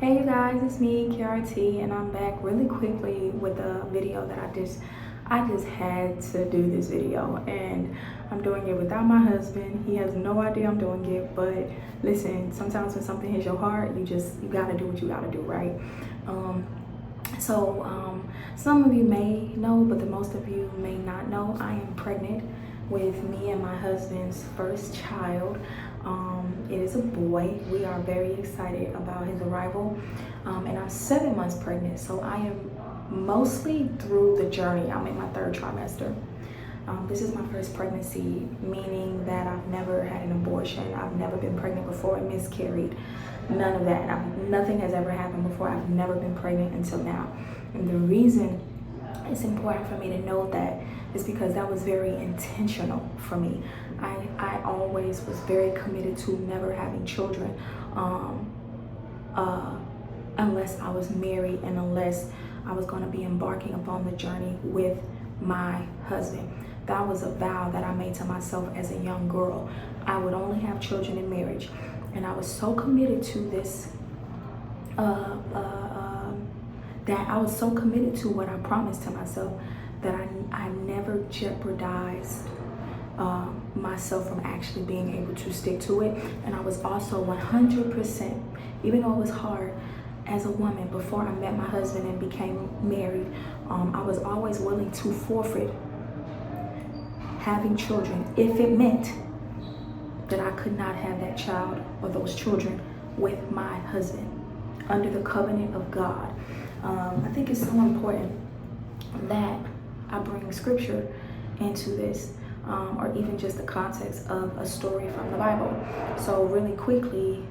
Hey you guys, it's me, KRT, and I'm back really quickly with a video that I just had to do this video, and I'm doing it without my husband. He has no idea I'm doing it, but listen, sometimes when something hits your heart, you gotta do what you gotta do, right? Some of you may know, but the most of you may not know, I am pregnant with me and my husband's first child. It is a boy. We are very excited about his arrival, and I'm 7 months pregnant, so I am mostly through the journey. I'm in my third trimester. This is my first pregnancy, meaning that I've never had an abortion. I've never been pregnant before and miscarried. None of that. Nothing has ever happened before. I've never been pregnant until now. And the reason it's important for me to know that is because that was very intentional for me. I always was very committed to never having children unless I was married and unless I was going to be embarking upon the journey with my husband. That was a vow that I made to myself as a young girl. I would only have children in marriage. And I was so committed to this, that I was so committed to what I promised to myself that I never jeopardized myself from actually being able to stick to it. And I was also 100%, even though it was hard as a woman before I met my husband and became married, I was always willing to forfeit having children if it meant that I could not have that child or those children with my husband under the covenant of God. I think it's so important that I bring scripture into this, or even just the context of a story from the Bible. So really quickly,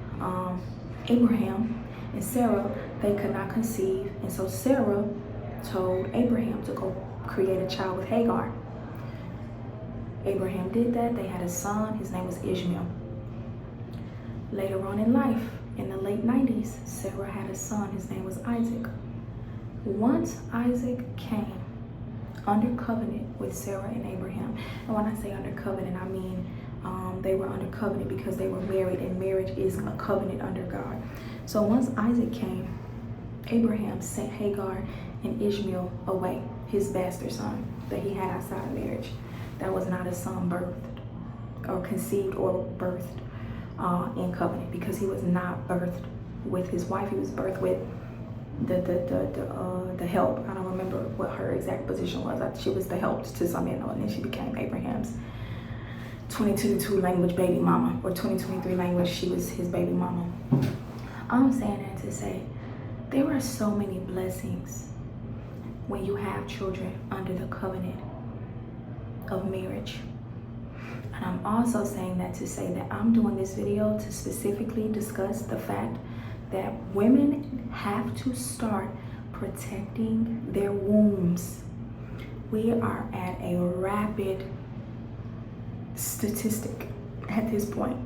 Abraham and Sarah, they could not conceive, and so Sarah told Abraham to go create a child with Hagar. Abraham did that. They had a son. His name was Ishmael. Later on in life, in the late 90s, Sarah had a son. His name was Isaac. Once Isaac came under covenant with Sarah and Abraham, and when I say under covenant, I mean they were under covenant because they were married, and marriage is a covenant under God. So once Isaac came, Abraham sent Hagar and Ishmael away, his bastard son that he had outside of marriage. That was not a son birthed or conceived or birthed in covenant, because he was not birthed with his wife. He was birthed with the help. I don't remember what her exact position was. She was the help to some men, and then she became Abraham's 2022 language baby mama, or 2023 language. She was his baby mama. I'm saying that to say there are so many blessings when you have children under the covenant of marriage. And I'm also saying that to say that I'm doing this video to specifically discuss the fact that women have to start protecting their wombs. We are at a rapid statistic at this point.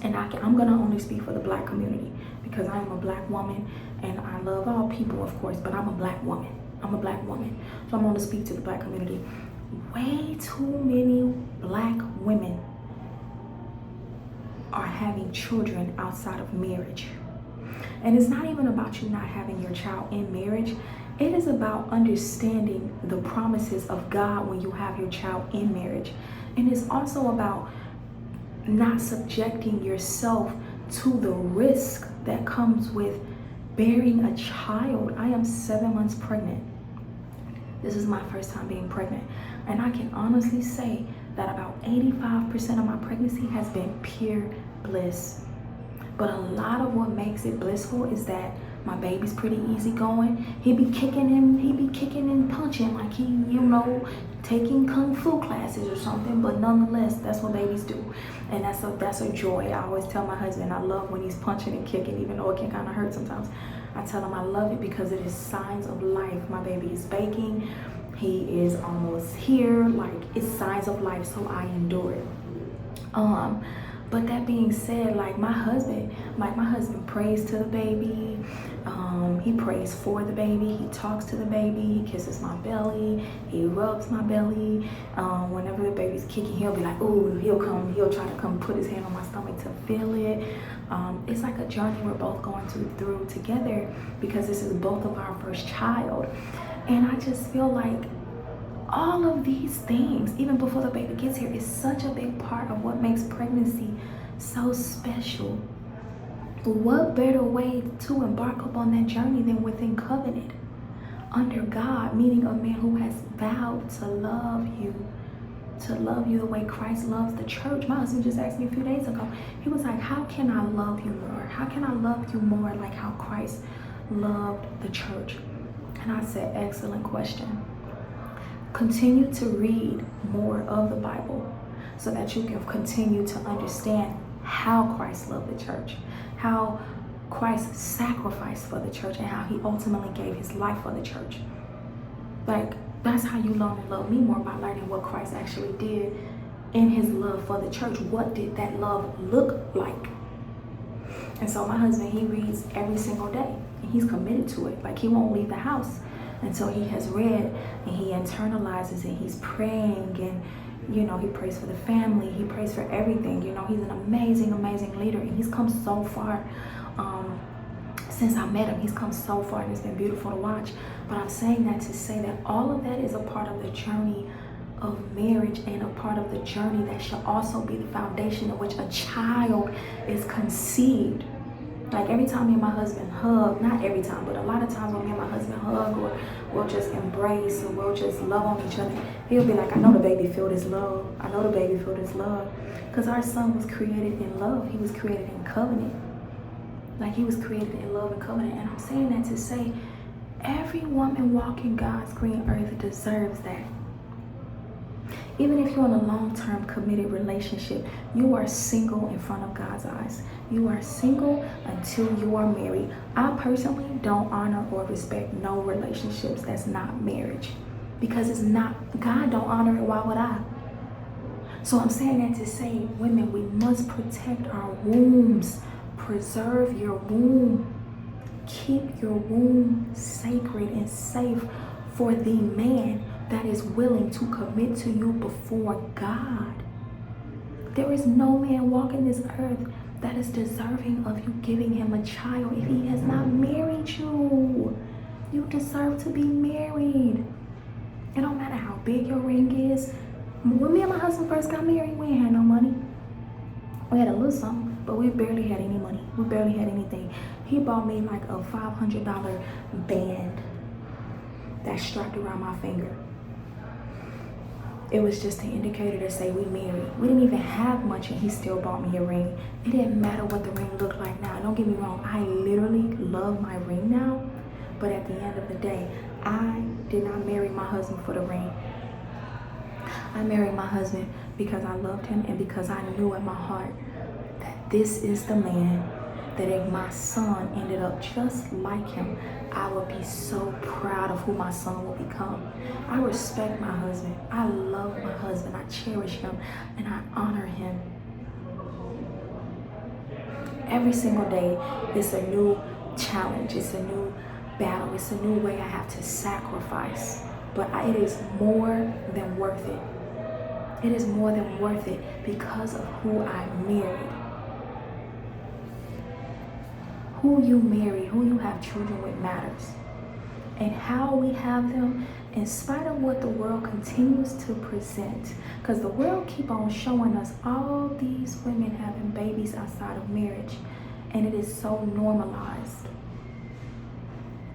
And I'm gonna only speak for the Black community because I am a Black woman, and I love all people, of course, but I'm a Black woman. I'm a Black woman. So I'm gonna speak to the Black community. Way too many Black women are having children outside of marriage. And it's not even about you not having your child in marriage. It is about understanding the promises of God when you have your child in marriage. And it's also about not subjecting yourself to the risk that comes with bearing a child. I am 7 months pregnant. This is my first time being pregnant. And I can honestly say that about 85% of my pregnancy has been pure bliss. But a lot of what makes it blissful is that my baby's pretty easygoing. He be kicking and punching like he, taking kung fu classes or something. But nonetheless, that's what babies do. And that's a joy. I always tell my husband I love when he's punching and kicking, even though it can kind of hurt sometimes. I tell him I love it because it is signs of life. My baby is baking. He is almost here. Like, it's signs of life, so I endure it. But that being said, like my husband prays to the baby. He prays for the baby. He talks to the baby. He kisses my belly. He rubs my belly. Whenever the baby's kicking, he'll be like, "Ooh!" He'll try to come put his hand on my stomach to feel it. It's like a journey we're both going through together, because this is both of our first child. And I just feel like all of these things, even before the baby gets here, is such a big part of what makes pregnancy so special. What better way to embark upon that journey than within covenant, under God, meaning a man who has vowed to love you the way Christ loves the church. My husband just asked me a few days ago, he was like, how can I love you more? How can I love you more like how Christ loved the church? And I said, excellent question. Continue to read more of the Bible so that you can continue to understand how Christ loved the church, how Christ sacrificed for the church, and how he ultimately gave his life for the church. Like, that's how you learn to love me more, by learning what Christ actually did in his love for the church. What did that love look like? And so my husband, he reads every single day, and he's committed to it. Like, he won't leave the house until he has read, and he internalizes it. He's praying, and he prays for the family, he prays for everything. He's an amazing leader, and he's come so far. Since I met him, he's come so far, and it's been beautiful to watch. But I'm saying that to say that all of that is a part of the journey of marriage, and a part of the journey that should also be the foundation in which a child is conceived. Like, every time me and my husband hug, not every time, but a lot of times when me and my husband hug, or we'll just embrace, or we'll just love on each other, he'll be like, I know the baby feel this love. I know the baby feel this love. Because our son was created in love. He was created in covenant. Like, he was created in love and covenant. And I'm saying that to say, every woman walking God's green earth deserves that. Even if you're in a long-term committed relationship, you are single in front of God's eyes. You are single until you are married. I personally don't honor or respect no relationships that's not marriage, because it's not, God don't honor it. Why would I? So I'm saying that to say, women, we must protect our wombs. Preserve your womb. Keep your womb sacred and safe for the man that is willing to commit to you before God. There is no man walking this earth that is deserving of you giving him a child if he has not married you. You deserve to be married. It don't matter how big your ring is. When me and my husband first got married, we ain't had no money. We had a little something, but we barely had any money. We barely had anything. He bought me like a $500 band that's strapped around my finger. It was just an indicator to say we married. We didn't even have much, and he still bought me a ring. It didn't matter what the ring looked like now. Don't get me wrong, I literally love my ring now, but at the end of the day, I did not marry my husband for the ring. I married my husband because I loved him, and because I knew in my heart that this is the man that if my son ended up just like him, I would be so proud of who my son will become. I respect my husband. I love my husband. I cherish him, and I honor him. Every single day, it's a new challenge. It's a new battle. It's a new way I have to sacrifice. But it is more than worth it. It is more than worth it because of who I married. Who you marry, who you have children with matters. And how we have them, in spite of what the world continues to present. Because the world keep on showing us all these women having babies outside of marriage. And it is so normalized.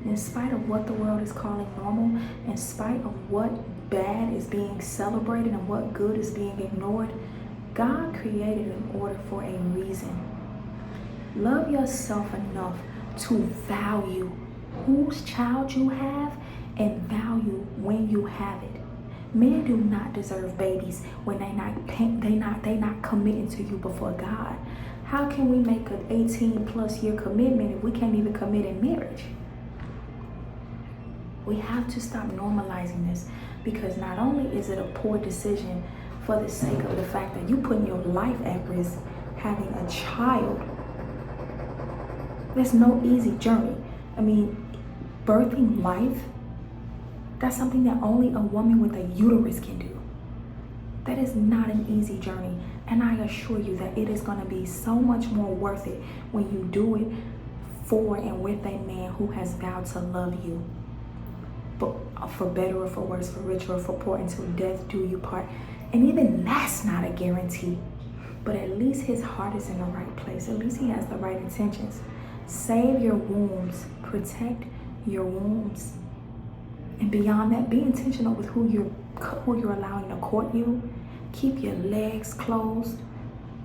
In spite of what the world is calling normal, in spite of what bad is being celebrated and what good is being ignored, God created an order for a reason. Love yourself enough to value whose child you have and value when you have it. Men do not deserve babies when they not committing to you before God. How can we make an 18+ year commitment if we can't even commit in marriage? We have to stop normalizing this, because not only is it a poor decision for the sake of the fact that you putting your life at risk having a child. There's no easy journey. I mean, birthing life, that's something that only a woman with a uterus can do. That is not an easy journey. And I assure you that it is going to be so much more worth it when you do it for and with a man who has vowed to love you. But for better or for worse, for richer or for poor, until death do you part. And even that's not a guarantee. But at least his heart is in the right place. At least he has the right intentions. Save your wombs. Protect your wombs. And beyond that, be intentional with who you're allowing to court you. Keep your legs closed.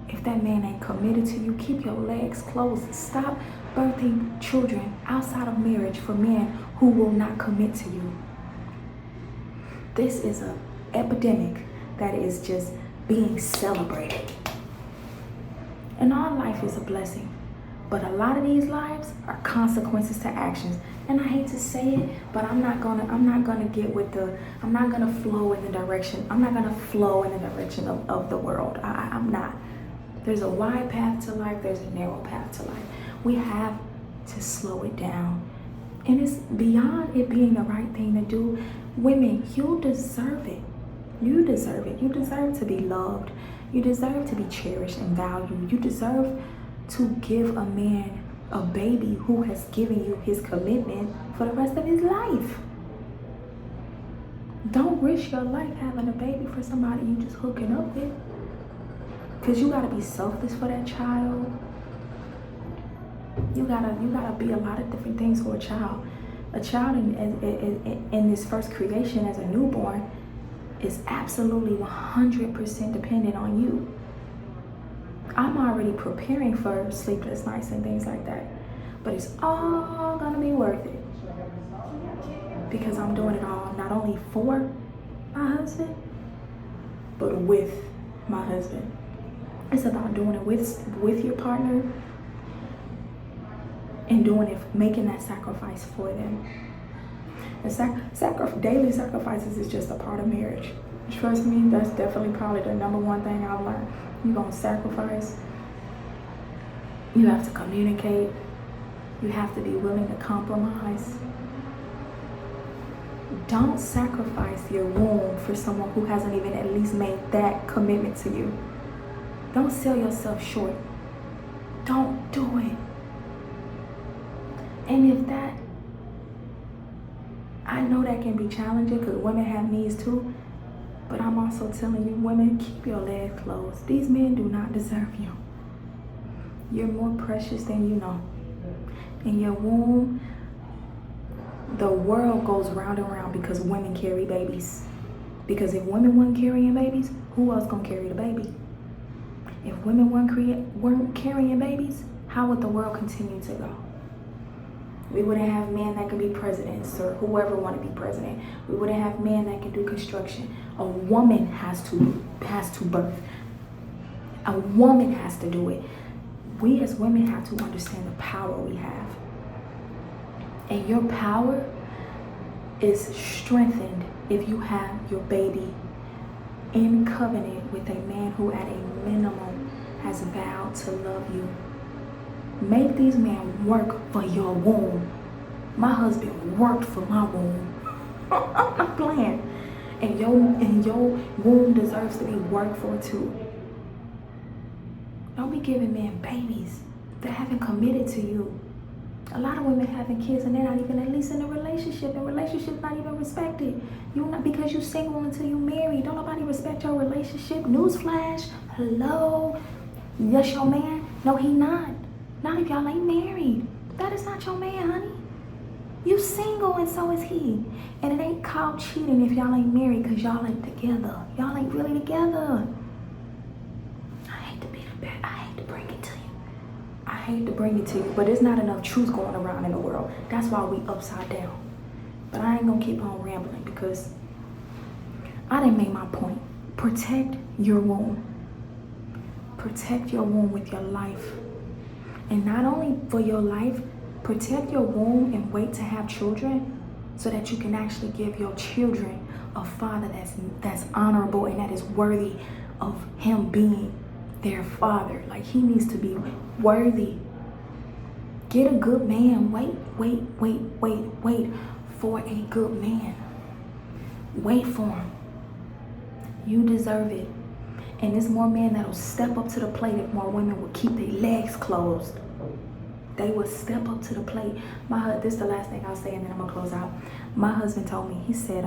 If that man ain't committed to you, keep your legs closed. Stop birthing children outside of marriage for men who will not commit to you. This is an epidemic that is just being celebrated. And all life is a blessing. But a lot of these lives are consequences to actions. And I hate to say it, but I'm not gonna flow in the direction of the world. I'm not. There's a wide path to life, there's a narrow path to life. We have to slow it down. And it's beyond it being the right thing to do. Women, you deserve it. You deserve it. You deserve to be loved. You deserve to be cherished and valued. You deserve to give a man a baby who has given you his commitment for the rest of his life. Don't risk your life having a baby for somebody you just hooking up with. Because you gotta be selfless for that child. You gotta be a lot of different things for a child. A child in this first creation as a newborn is absolutely 100% dependent on you. I'm already preparing for sleepless nights and things like that. But it's all gonna be worth it. Because I'm doing it all not only for my husband, but with my husband. It's about doing it with your partner and doing it, making that sacrifice for them. The daily sacrifices is just a part of marriage. Trust me, that's definitely probably the number one thing I've learned. You're gonna sacrifice. You have to communicate. You have to be willing to compromise. Don't sacrifice your womb for someone who hasn't even at least made that commitment to you. Don't sell yourself short. Don't do it. And if that, I know that can be challenging because women have needs too, but I'm also telling you, women, keep your legs closed. These men do not deserve you. You're more precious than you know. In your womb, the world goes round and round because women carry babies. Because if women weren't carrying babies, who else gonna carry the baby? If women weren't carrying babies, how would the world continue to go? We wouldn't have men that could be presidents or whoever want to be president. We wouldn't have men that can do construction. A woman has to birth. A woman has to do it. We as women have to understand the power we have. And your power is strengthened if you have your baby in covenant with a man who at a minimum has vowed to love you. Make these men work for your womb. My husband worked for my womb. I'm not playing. And your womb deserves to be worked for too. Don't be giving men babies that haven't committed to you. A lot of women having kids and they're not even at least in a relationship, and relationships not even respected. You're not, because you're single until you married. Don't nobody respect your relationship. Newsflash, hello. That's your man? No, he not. Not if y'all ain't married. That is not your man, honey. You single and so is he. And it ain't called cheating if y'all ain't married because y'all ain't together. Y'all ain't really together. I hate to bring it to you. I hate to bring it to you, but there's not enough truth going around in the world. That's why we upside down. But I ain't gonna keep on rambling because I didn't make my point. Protect your womb. Protect your womb with your life. And not only for your life, protect your womb and wait to have children so that you can actually give your children a father that's honorable and that is worthy of him being their father. Like, he needs to be worthy. Get a good man. Wait for a good man. Wait for him. You deserve it. And there's more men that'll step up to the plate if more women would keep their legs closed. They would step up to the plate. This is the last thing I'll say, and then I'm gonna close out. My husband told me, he said,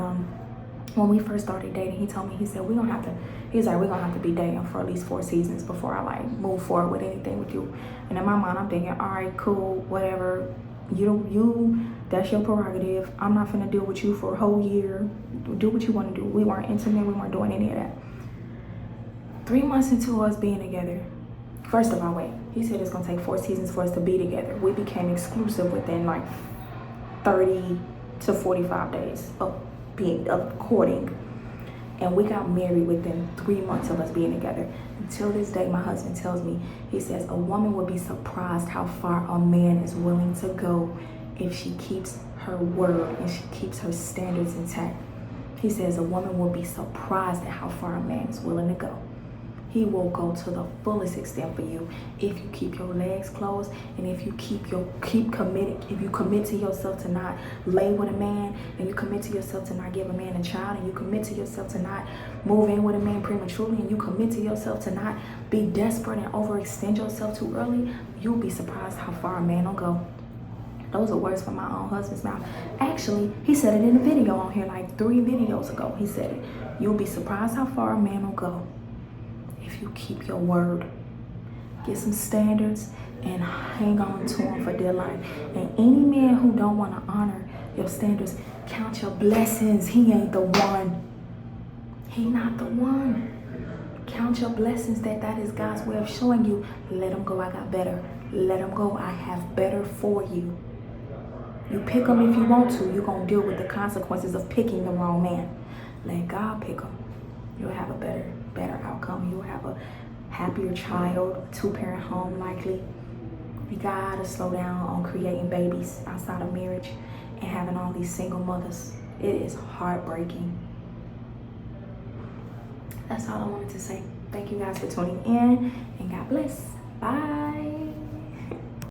when we first started dating, he told me, he said, we're gonna have to be dating for at least 4 seasons before I like move forward with anything with you. And in my mind, I'm thinking, all right, cool, whatever. That's your prerogative. I'm not gonna deal with you for a whole year. Do what you want to do. We weren't intimate. We weren't doing any of that. 3 months into us being together, first of all, wait. He said it's gonna take 4 seasons for us to be together. We became exclusive within like 30 to 45 days of courting, and we got married within 3 months of us being together. Until this day, my husband tells me, he says, a woman would be surprised how far a man is willing to go if she keeps her word and she keeps her standards intact. He says a woman will be surprised at how far a man is willing to go. He will go to the fullest extent for you if you keep your legs closed, and if you keep committed. If you commit to yourself to not lay with a man, and you commit to yourself to not give a man a child, and you commit to yourself to not move in with a man prematurely, and you commit to yourself to not be desperate and overextend yourself too early, you'll be surprised how far a man will go. Those are words from my own husband's mouth. Actually, he said it in a video on here like 3 videos ago. He said it. You'll be surprised how far a man will go if you keep your word. Get some standards and hang on to them for dear life. And any man who don't want to honor your standards, count your blessings. He ain't the one. He not the one. Count your blessings that is God's way of showing you. Let him go. I got better. Let him go. I have better for you. You pick them if you want to. You're going to deal with the consequences of picking the wrong man. Let God pick them. You'll have a better outcome. You'll have a happier child, 2-parent home likely. You gotta slow down on creating babies outside of marriage and having all these single mothers. It is heartbreaking. That's all I wanted to say. Thank you guys for tuning in, and God bless. Bye.